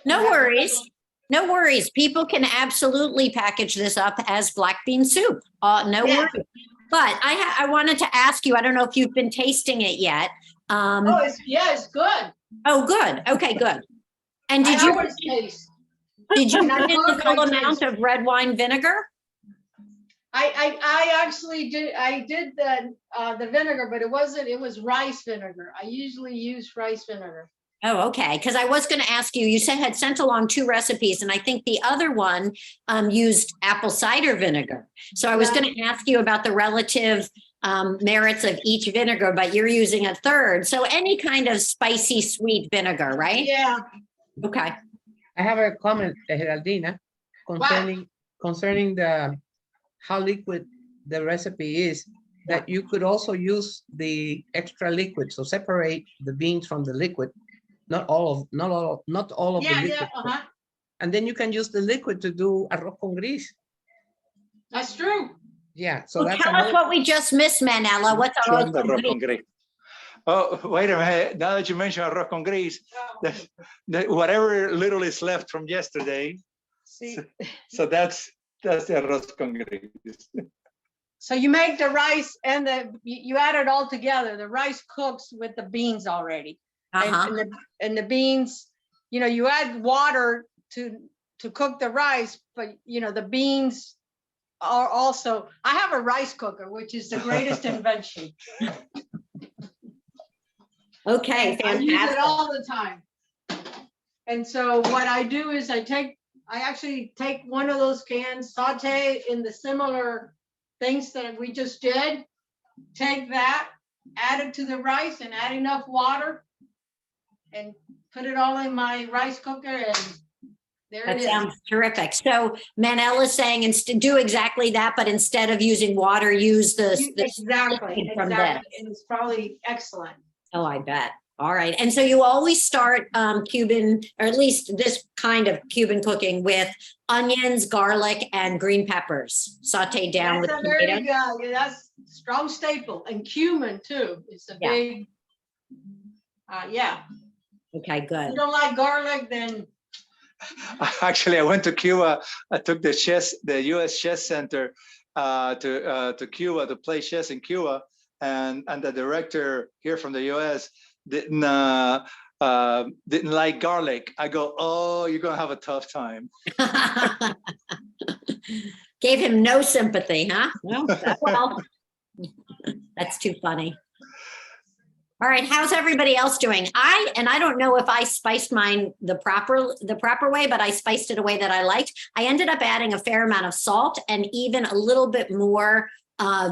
No worries. No worries. People can absolutely package this up as black bean soup. No worries. But I wanted to ask you, I don't know if you've been tasting it yet. It's good. Oh, good. Okay, good. And did you put in the full amount of red wine vinegar? I actually did. I did the vinegar, but it was rice vinegar. I usually use rice vinegar. Oh, okay. Because I was going to ask you, you had sent along 2 recipes, and I think the other one used apple cider vinegar. So I was going to ask you about the relative merits of each vinegar, but you're using a third. So any kind of spicy, sweet vinegar, right? Yeah. Okay. I have a comment, Geraldina, concerning the how liquid the recipe is. That you could also use the extra liquid, so separate the beans from the liquid. Not all of the liquid. And then you can use the liquid to do arroz con gris. That's true. Yeah. So that's tell us what we just missed, Manella. What's arroz con gris? Oh, wait a minute. Now that you mentioned arroz con gris, whatever little is left from yesterday. See. So that's the arroz con gris. So you make the rice and you add it all together. The rice cooks with the beans already. And the beans, you add water to cook the rice, but the beans are also, I have a rice cooker, which is the greatest invention. Okay, fantastic. I use it all the time. And so what I do is I actually take one of those cans, saute in the similar things that we just did, take that, add it to the rice and add enough water and put it all in my rice cooker, and there it is. That sounds terrific. So Manella's saying do exactly that, but instead of using water, use the exactly. And it's probably excellent. Oh, I bet. All right. And so you always start Cuban, or at least this kind of Cuban cooking, with onions, garlic, and green peppers sauteed down with tomatoes. That's a strong staple. And cumin too. It's a big, Okay, good. If you don't like garlic, then. Actually, I went to Cuba. I took the U.S. Chess Center to Cuba to play chess in Cuba, and the director here from the U.S. didn't like garlic. I go, oh, you're gonna have a tough time. Gave him no sympathy, huh? Well, that's too funny. All right, how's everybody else doing? I don't know if I spiced mine the proper way, but I spiced it a way that I liked. I ended up adding a fair amount of salt and even a little bit more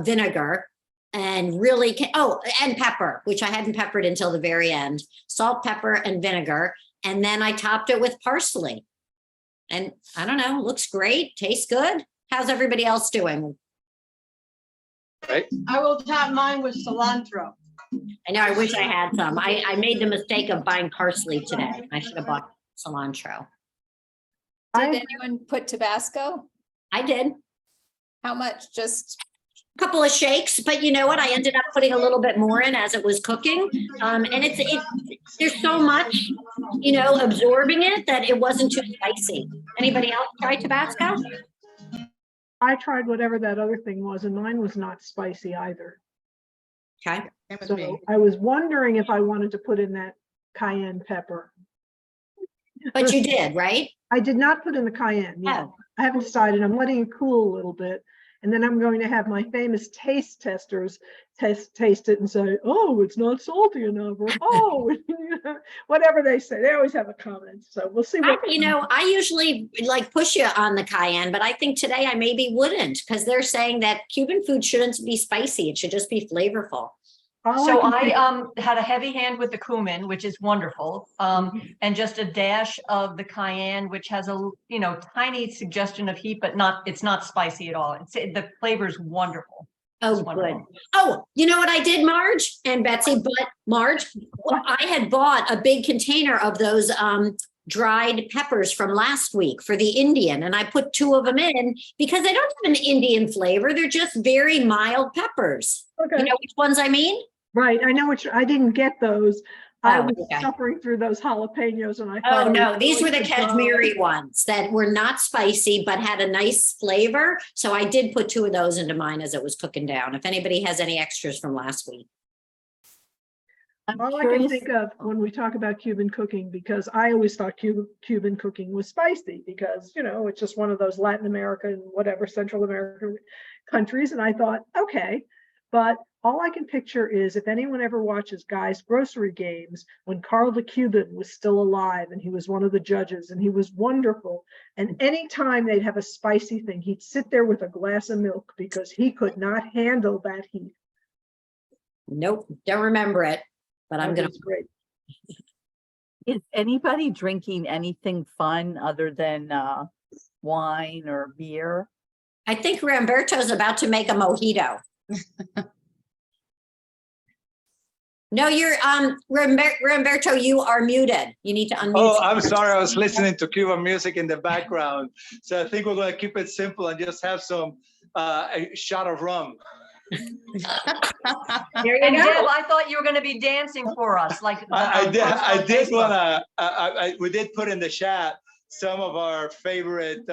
vinegar, and really, and pepper, which I hadn't peppered until the very end. Salt, pepper, and vinegar. And then I topped it with parsley. And I don't know, looks great, tastes good. How's everybody else doing? Right. I will top mine with cilantro. I know, I wish I had some. I made the mistake of buying parsley today. I should have bought cilantro. Did anyone put Tabasco? I did. How much? Just couple of shakes, but you know what? I ended up putting a little bit more in as it was cooking. And there's so much, absorbing it that it wasn't too spicy. Anybody else try Tabasco? I tried whatever that other thing was, and mine was not spicy either. Okay. Same with So me. I was wondering if I wanted to put in that cayenne pepper. But you did, right? I did not put in the cayenne yet. Oh. I haven't decided. I'm letting it cool a little bit. And then I'm going to have my famous taste testers taste it and say, oh, it's not salty enough, or oh, whatever they say. They always have a comment. So we'll see what. I usually like push you on the cayenne, but I think today I maybe wouldn't, because they're saying that Cuban food shouldn't be spicy. It should just be flavorful. So I had a heavy hand with the cumin, which is wonderful, and just a dash of the cayenne, which has a tiny suggestion of heat, but it's not spicy at all. The flavor's wonderful. Oh, good. Oh, you know what I did, Marge and Betsy? But Marge, I had bought a big container of those dried peppers from last week for the Indian, and I put 2 of them in because they don't have an Indian flavor. They're just very mild peppers. Okay. You know which ones I mean? Right. I know which. I didn't get those. I was okay. suffering through those jalapenos, and I thought. Oh no, these were the Kashmiri ones that were not spicy but had a nice flavor. So I did put 2 of those into mine as it was cooking down. If anybody has any extras from last week. All I can think of when we talk about Cuban cooking, because I always thought Cuban cooking was spicy because, it's just one of those Latin American, whatever, Central American countries. And I thought, okay, but all I can picture is if anyone ever watches Guy's Grocery Games, when Carl the Cuban was still alive and he was one of the judges and he was wonderful. And anytime they'd have a spicy thing, he'd sit there with a glass of milk because he could not handle that heat. Nope, don't remember it. But I'm going to. Great. Is anybody drinking anything fun other than wine or beer? I think Ramberto's about to make a mojito. No, you're Ramberto, you are muted. You need to unmute. Oh, I'm sorry. I was listening to Cuban music in the background. So I think we're going to keep it simple and just have a shot of rum. There you And go. Deb, I thought you were going to be dancing for us, like I did want to. We did put in the chat some of our favorite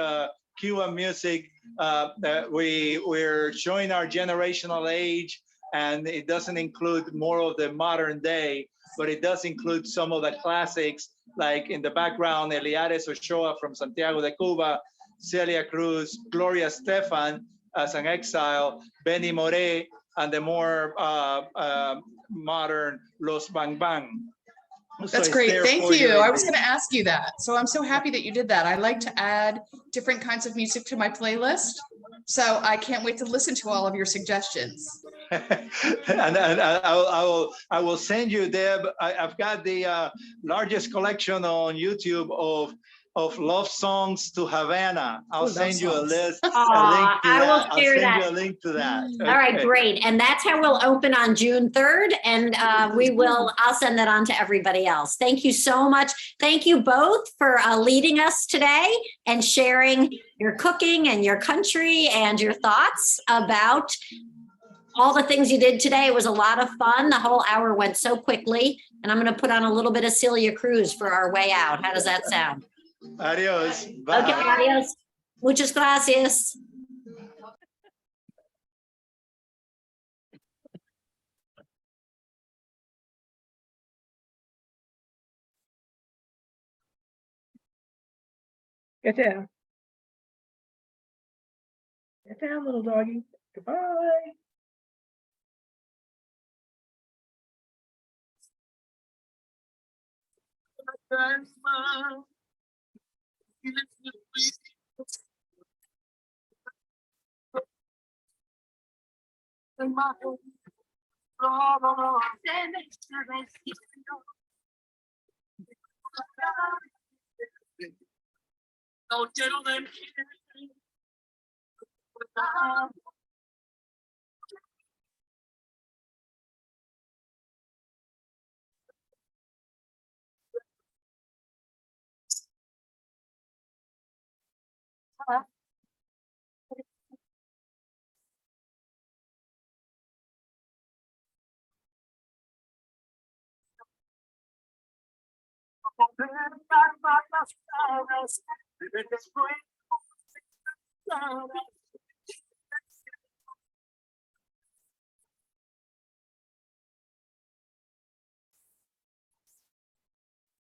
Cuban music. We're showing our generational age, and it doesn't include more of the modern day, but it does include some of the classics, like in the background, Eliades Ochoa from Santiago de Cuba, Celia Cruz, Gloria Estefan as an exile, Benny Moré, and the more modern Los Bang Bang. That's great. Thank you. I was going to ask you that. So I'm so happy that you did that. I like to add different kinds of music to my playlist. So I can't wait to listen to all of your suggestions. And I will send you, Deb. I've got the largest collection on YouTube of love songs to Havana. I'll send you a list. I will share that. I'll send you a link to that. All right, great. And that's how we'll open on June 3rd. And I'll send that on to everybody else. Thank you so much. Thank you both for leading us today and sharing your cooking and your country and your thoughts about all the things you did today. It was a lot of fun. The whole hour went so quickly. And I'm going to put on a little bit of Celia Cruz for our way out. How does that sound? Adios. Bye. Okay, adios. Muchas gracias. Get down. Get down, little doggy. Goodbye. Open